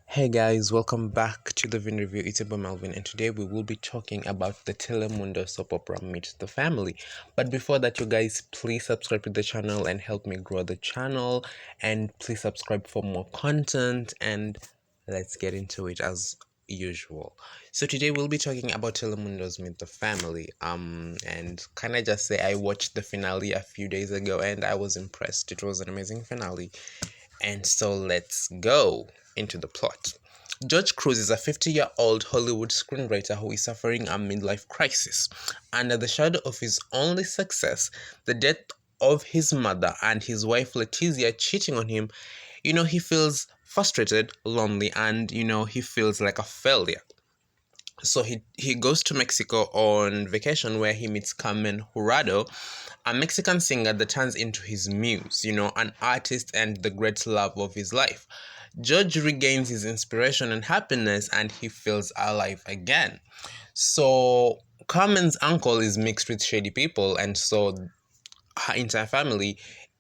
Hey guys, welcome back to the Vin Review. It's about Melvin, and today we will be talking about the Telemundo soap opera Meet the Family. But before that, you guys, please subscribe to the channel and help me grow the channel. And please subscribe for more content. And let's get into it as usual. So today we'll be talking about Telemundo's Meet the Family. And can I just say I watched the finale a few days ago and I was impressed. It was an amazing finale. And so let's go into the plot. George Cruz is a 50-year-old Hollywood screenwriter who is suffering a midlife crisis. Under the shadow of his only success, the death of his mother and his wife Letizia cheating on him, he feels frustrated, lonely, and, he feels like a failure. So he goes to Mexico on vacation where he meets Carmen Jurado, a Mexican singer that turns into his muse, an artist and the great love of his life. George regains his inspiration and happiness and he feels alive again. So Carmen's uncle is mixed with shady people, and so her entire family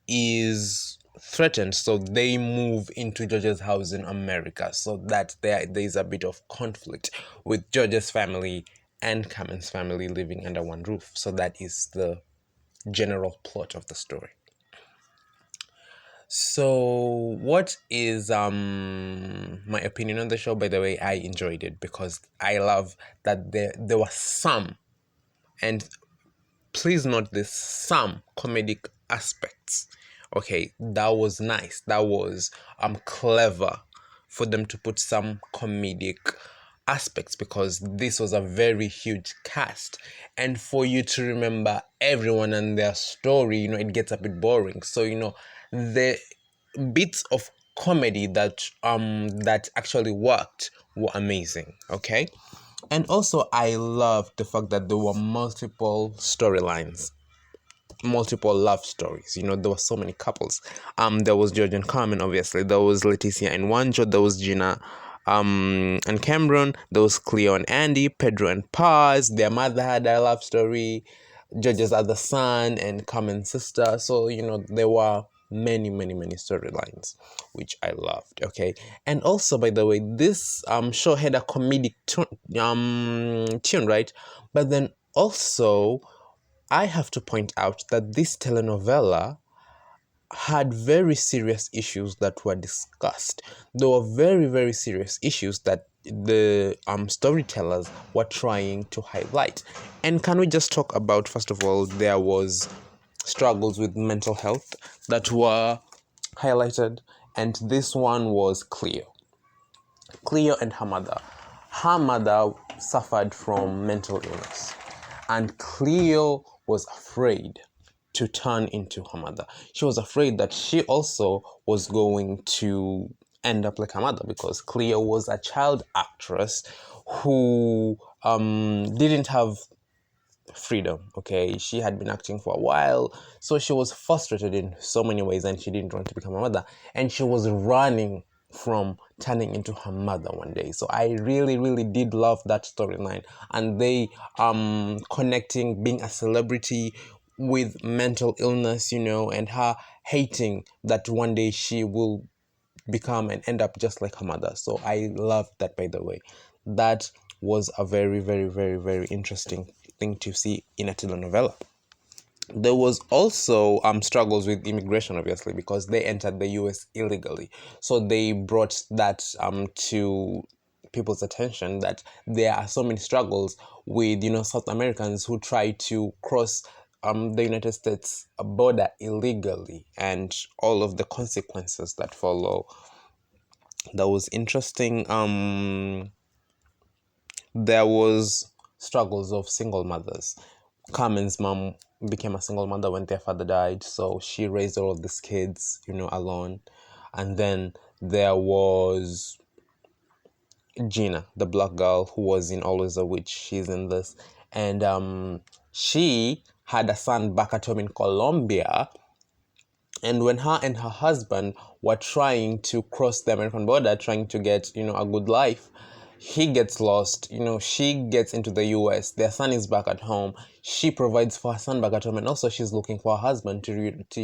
is threatened, so they move into George's house in America, so that there's a bit of conflict with George's family and Carmen's family living under one roof. So that is the general plot of the story. So what is my opinion on the show? By the way, I enjoyed it because I love that there were some, and please note this, some comedic aspects. Okay, that was nice. That was clever for them to put some comedic aspects, because this was a very huge cast, and for you to remember everyone and their story, it gets a bit boring. So the bits of comedy that actually worked were amazing. Okay. And also, I loved the fact that there were multiple storylines, multiple love stories. There were so many couples. There was George and Carmen, obviously. There was Leticia and Wanjo. There was Gina, and Cameron. There was Cleo and Andy, Pedro and Paz. Their mother had a love story. George's other son and Carmen's sister. So there were many storylines, which I loved. Okay. And also, by the way, this show had a comedic tune, right? But then also, I have to point out that this telenovela had very serious issues that were discussed. There were very serious issues that the storytellers were trying to highlight. And can we just talk about, first of all, there was struggles with mental health that were highlighted, and this one was Cleo and her mother. Her mother suffered from mental illness, and Cleo was afraid to turn into her mother. She was afraid that she also was going to end up like her mother, because Cleo was a child actress who didn't have freedom. Okay, she had been acting for a while, so she was frustrated in so many ways, and she didn't want to become a mother, and she was running from turning into her mother one day. So I really did love that storyline, and they connecting being a celebrity with mental illness, and her hating that one day she will become and end up just like her mother. So I loved that. By the way, that was a very interesting thing to see in a telenovela. There was also struggles with immigration, obviously, because they entered the US illegally. So they brought that to people's attention, that there are so many struggles with South Americans who try to cross the United States border illegally, and all of the consequences that follow. That was interesting. There was struggles of single mothers. Carmen's mom became a single mother when their father died, so she raised all of these kids, alone. And then there was Gina, the black girl who was in Always a Witch. She's in this, and she had a son back at home in Colombia. And when her and her husband were trying to cross the American border, trying to get, a good life, he gets lost. She gets into the US. Their son is back at home. She provides for her son back at home, and also she's looking for her husband to reunite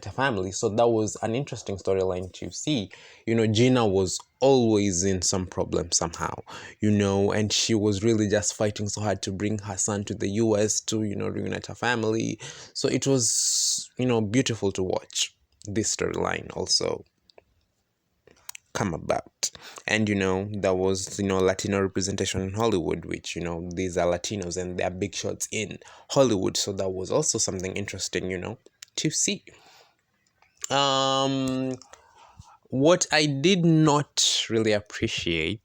her family. So that was an interesting storyline to see. Gina was always in some problem somehow, and she was really just fighting so hard to bring her son to the US to reunite her family. So it was beautiful to watch this storyline also come about. And there was Latino representation in Hollywood, which these are Latinos and they're big shots in Hollywood, so that was also something interesting to see. What I did not really appreciate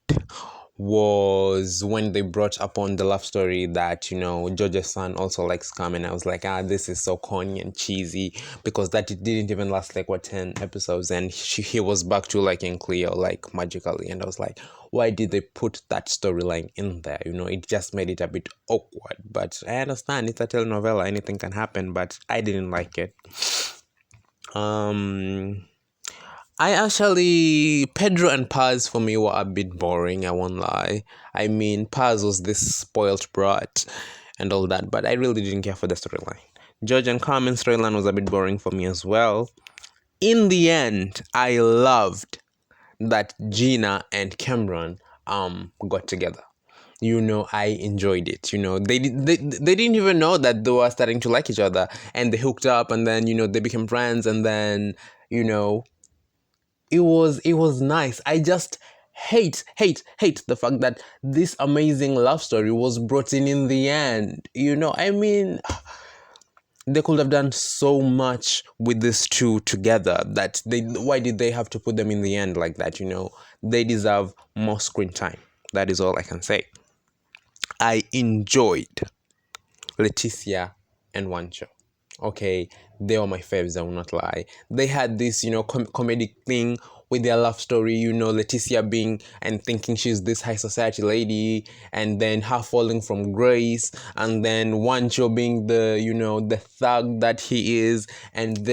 was when they brought upon the love story that George's son also likes Carmen. I was like, this is so corny and cheesy, because that it didn't even last like 10 episodes, and he was back to liking Cleo like magically, and I was like, why did they put that storyline in there? It just made it a bit awkward. But I understand it's a telenovela, anything can happen, but I didn't like it. I actually, Pedro and Paz for me were a bit boring, I won't lie. I mean, Paz was this spoiled brat and all that, but I really didn't care for the storyline. George and Carmen's storyline was a bit boring for me as well. In the end, I loved that Gina and Cameron got together. I enjoyed it. They didn't even know that they were starting to like each other, and they hooked up, and then they became friends, and then it was nice. I just hate the fact that this amazing love story was brought in the end. I mean, they could have done so much with these two together. Why did they have to put them in the end like that? They deserve more screen time. That is all I can say. I enjoyed Leticia and Wancho. Okay, they were my faves, I will not lie. They had this, comedic thing with their love story, Leticia being and thinking she's this high society lady, and then her falling from grace, and then Wancho being the thug that he is, and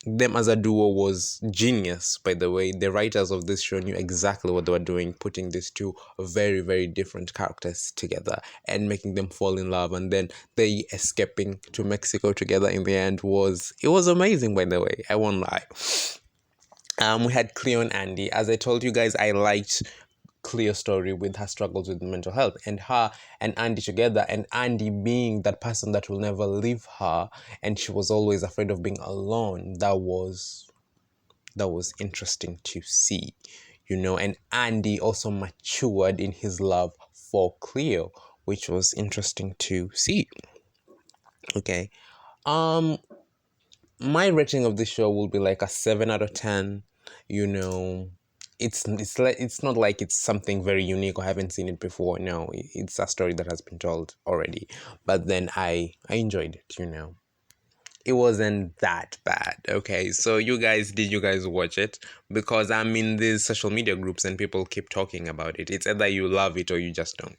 them as a duo was genius. By the way, the writers of this show knew exactly what they were doing, putting these two very, very different characters together and making them fall in love, and then they escaping to Mexico together in the end was amazing. By the way, I won't lie. We had Cleo and Andy. As I told you guys, I liked Cleo's story with her struggles with mental health, and her and Andy together, and Andy being that person that will never leave her, and she was always afraid of being alone. That was interesting to see, and Andy also matured in his love for Cleo, which was interesting to see. Okay. My rating of this show will be like a 7 out of 10. It's not like it's something very unique or I haven't seen it before. No, it's a story that has been told already. But then I enjoyed it. It wasn't that bad. Okay, so did you guys watch it? Because I'm in these social media groups and people keep talking about it. It's either you love it or you just don't.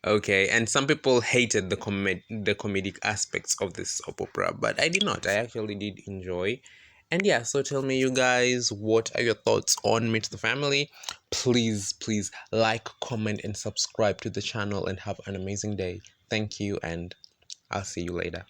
Okay, and some people hated the comedic aspects of this soap opera, but I did not. I actually did enjoy. And yeah, so tell me, you guys, what are your thoughts on Meet the Family? Please like, comment, and subscribe to the channel, and have an amazing day. Thank you, and I'll see you later.